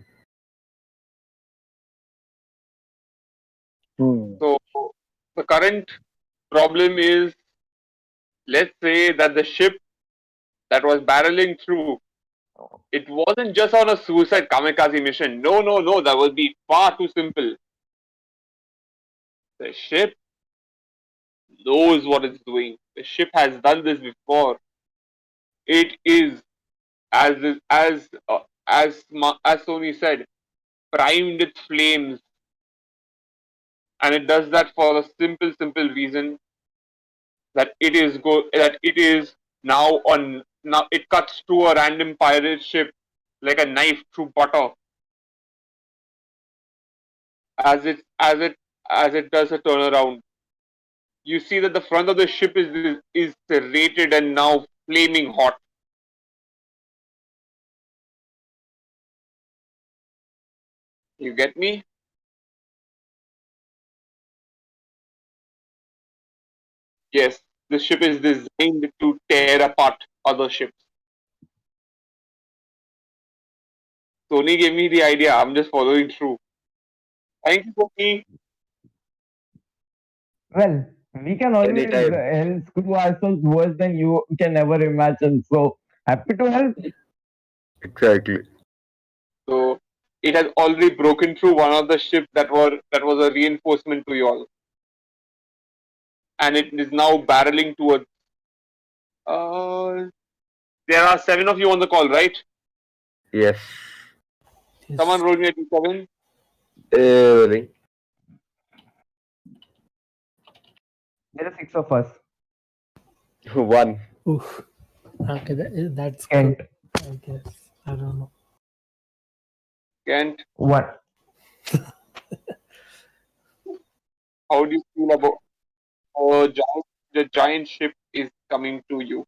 So the current problem is, let's say that the ship that was barreling through, it wasn't just on a suicide kamikaze mission. No. That would be far too simple. The ship knows what it's doing. The ship has done this before. It is as as Sony said, primed its flames, and it does that for the simple reason that it is now it cuts through a random pirate ship like a knife through butter as it does a turnaround. You see that the front of the ship is serrated and now flaming hot. You get me? Yes, the ship is designed to tear apart other ships. Sony gave me the idea. I'm just following through. Thank you, Sony. Well, we can always Anytime. screw ourselves worse than you can ever imagine. So happy to help. Exactly. So it has already broken through one of the ships that was a reinforcement to you all, and it is now barreling towards. Uh, there are 7 of you on the call, right? Yes. Someone yes. roll me a d7. Rolling. There are 6 of us. One. Oof. Okay, that's Kent. good. I guess. I don't know. Kent, What? how do you feel about the giant ship is coming to you?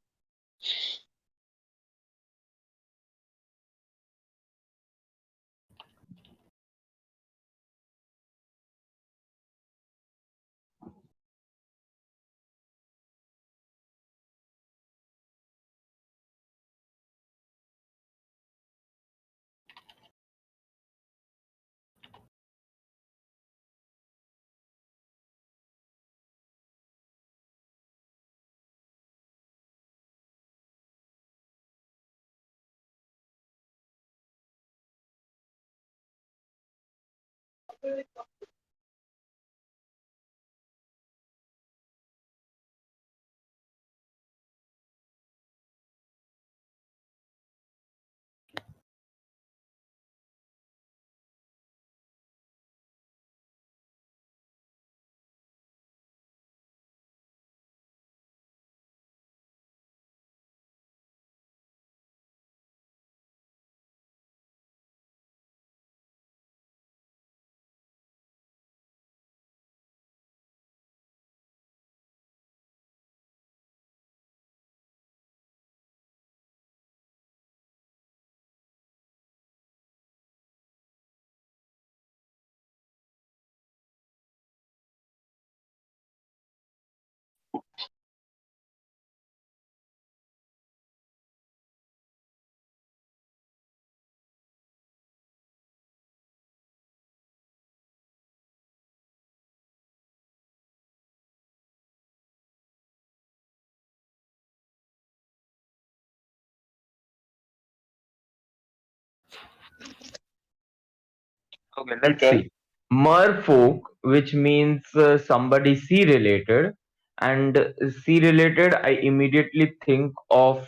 Okay, You let's tell. see. Merfolk, which means somebody sea related, and sea related, I immediately think of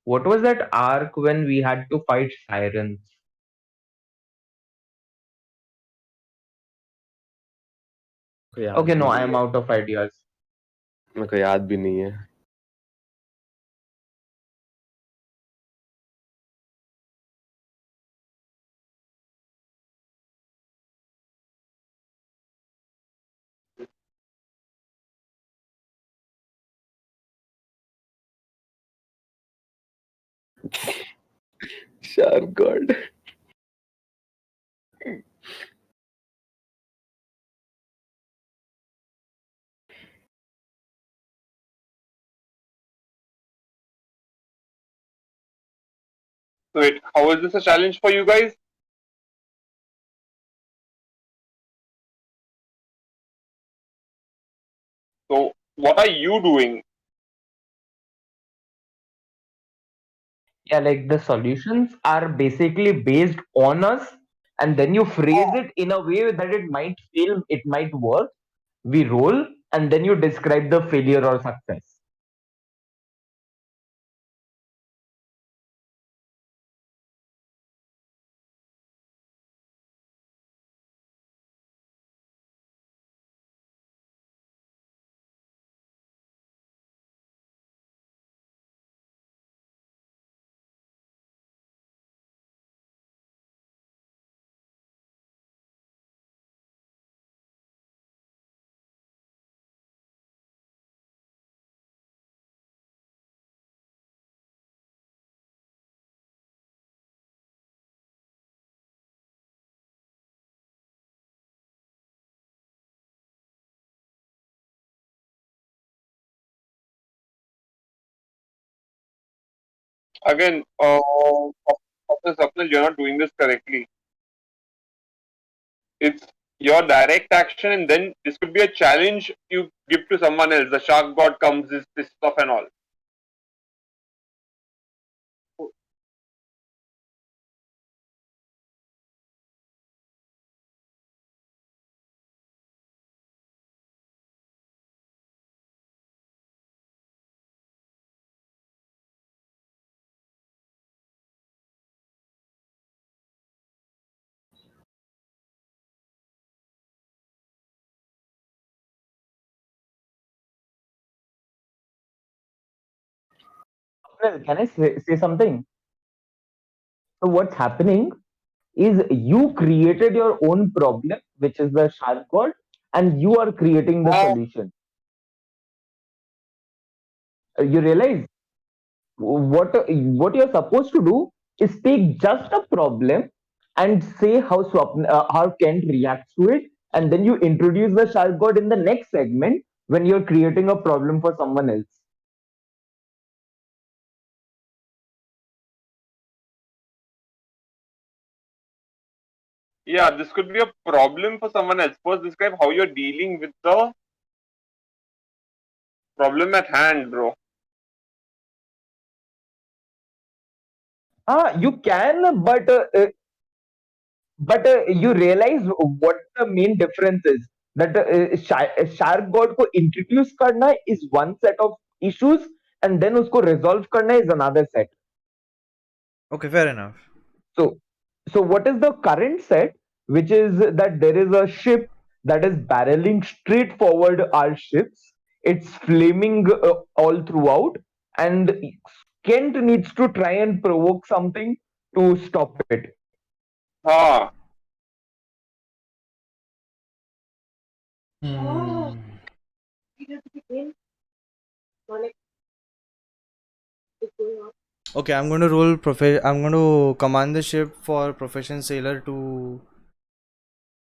what was that arc when we had to fight sirens? याद Okay, भी no, I नहीं am है out of ideas. मेरे को याद भी नहीं है Shark God. Wait, how is this a challenge for you guys? So, what are you doing? Yeah, like the solutions are basically based on us, and then you phrase it in a way that it might fail, it might work. We roll, and then you describe the failure or success. Again, Dr. Swapnil, you're not doing this correctly. It's your direct action, and then this could be a challenge you give to someone else. The shark god comes, this stuff and all. Well, can I say something? So, what's happening is you created your own problem, which is the shark god, and you are creating the solution. You realize what you're supposed to do is take just a problem and say how Kent reacts to it, and then you introduce the shark god in the next segment when you're creating a problem for someone else. Yeah, this could be a problem for someone else. First, describe how you're dealing with the problem at hand, bro. You can, but but you realize what the main difference is, that shark god को introduce करना is one set of issues, and then उसको resolve करना is another set. Okay, fair enough. So, what is the current set? Which is that there is a ship that is barreling straight forward our ships. It's flaming all throughout, and Kent needs to try and provoke something to stop it. Ah, Hmm. Okay, I'm going to I'm going to command the ship for proficient sailor to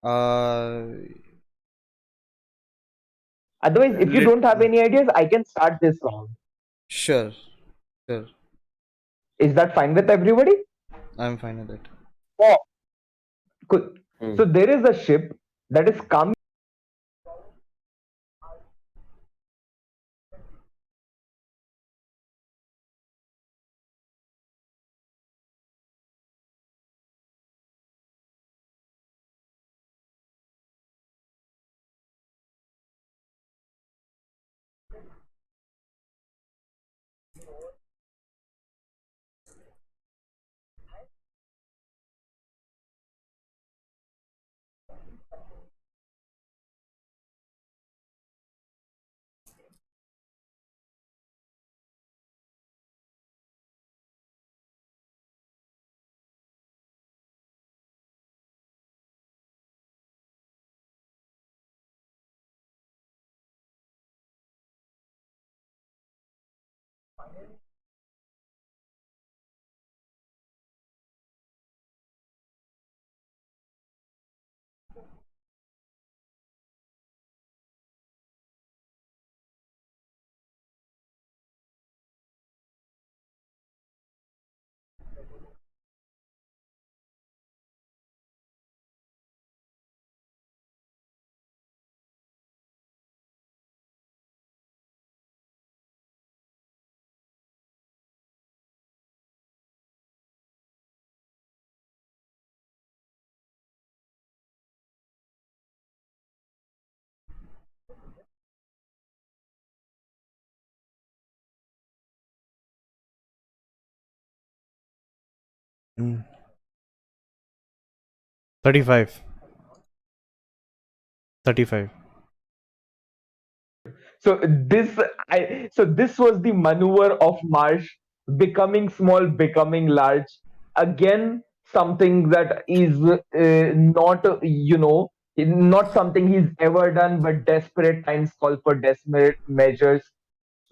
uh Otherwise, if you lit don't have any ideas, I can start this round. sure, sure. Is that fine with everybody? I'm fine with it. Cool. Hmm. So there is a ship that is coming. Hmm. 35. 35. So this was the maneuver of Marsh, becoming small, becoming large. Again, something that is not not something he's ever done, but desperate times call for desperate measures.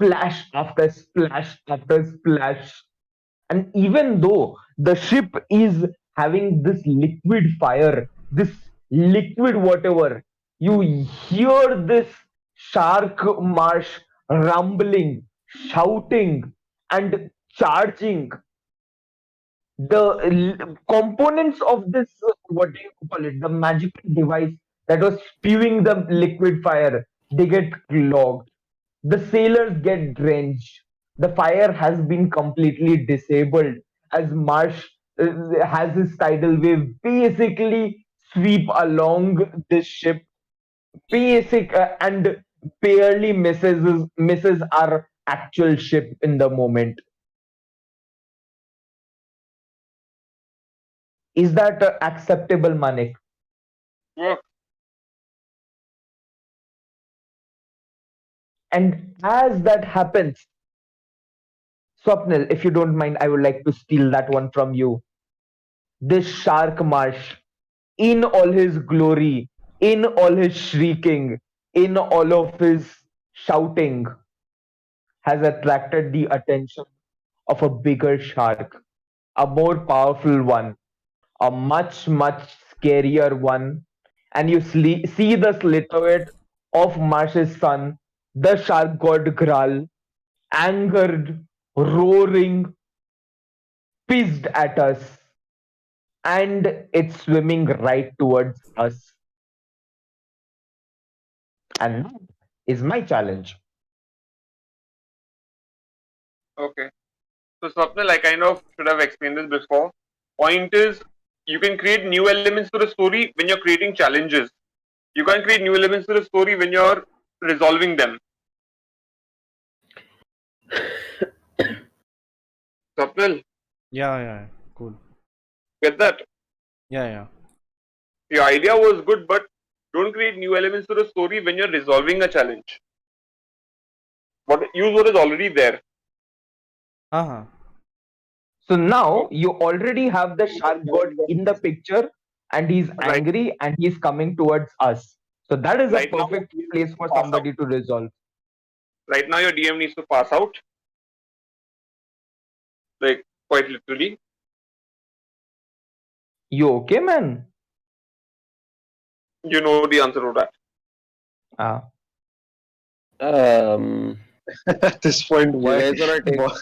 Splash after splash after splash. And even though the ship is having this liquid fire, this liquid whatever, you hear this shark marsh rumbling, shouting, and charging. The components of this, what do you call it, the magical device that was spewing the liquid fire, they get clogged, the sailors get drenched. The fire has been completely disabled as Marsh has his tidal wave basically sweep along this ship, basic and barely misses our actual ship in the moment. Is that acceptable, Manik? work. And as that happens, Swapnil, if you don't mind, I would like to steal that one from you. This shark marsh, in all his glory, in all his shrieking, in all of his shouting, has attracted the attention of a bigger shark, a more powerful one, a much, much scarier one. And you see the silhouette of Marsh's son, the shark god Graal, angered, roaring, pissed at us, and it's swimming right towards us. And that is my challenge. Okay. So Swapnil, I kind of should have explained this before. Point is, you can create new elements to the story when you're creating challenges. You can't create new elements to the story when you're resolving them. Swapnil, Yeah, cool. get that? Yeah. The idea was good, but don't create new elements to the story when you're resolving a challenge. Use what is already there. Uh-huh. So now you already have the shark god in the picture, and he's Right. angry and he's coming towards us. So that is a Right now, perfect you place for pass out. somebody to resolve. Right now, your DM needs to pass out. Like, quite literally. You okay, man? You know the answer to that. Ah. At this point, You why? guys wanna take? why-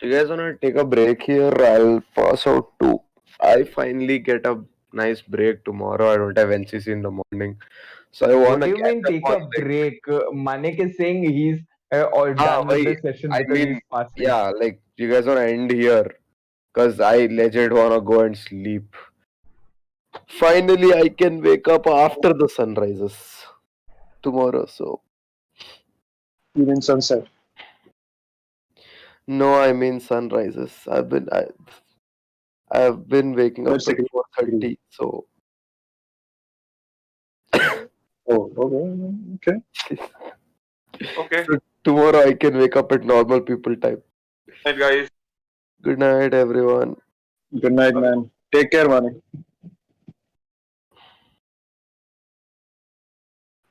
You guys wanna take a break here? I'll pass out too. I finally get a nice break tomorrow. I don't have NCC in the morning, so I What wanna do you catch mean up take on a break? Manik is saying he's all done with the session I because mean, he's fasting. yeah, like you guys wanna end here, cause I legit wanna go and sleep. Finally, I can wake up after the sun rises tomorrow. So You mean sunset? no, I mean sun rises. I've been waking up Let's at agree. 4:30. So Oh, okay. Okay. so tomorrow I can wake up at normal people time. Right, guys. Good night, everyone. Good night, man. Take care, man.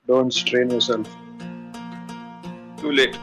Don't strain yourself. Too late.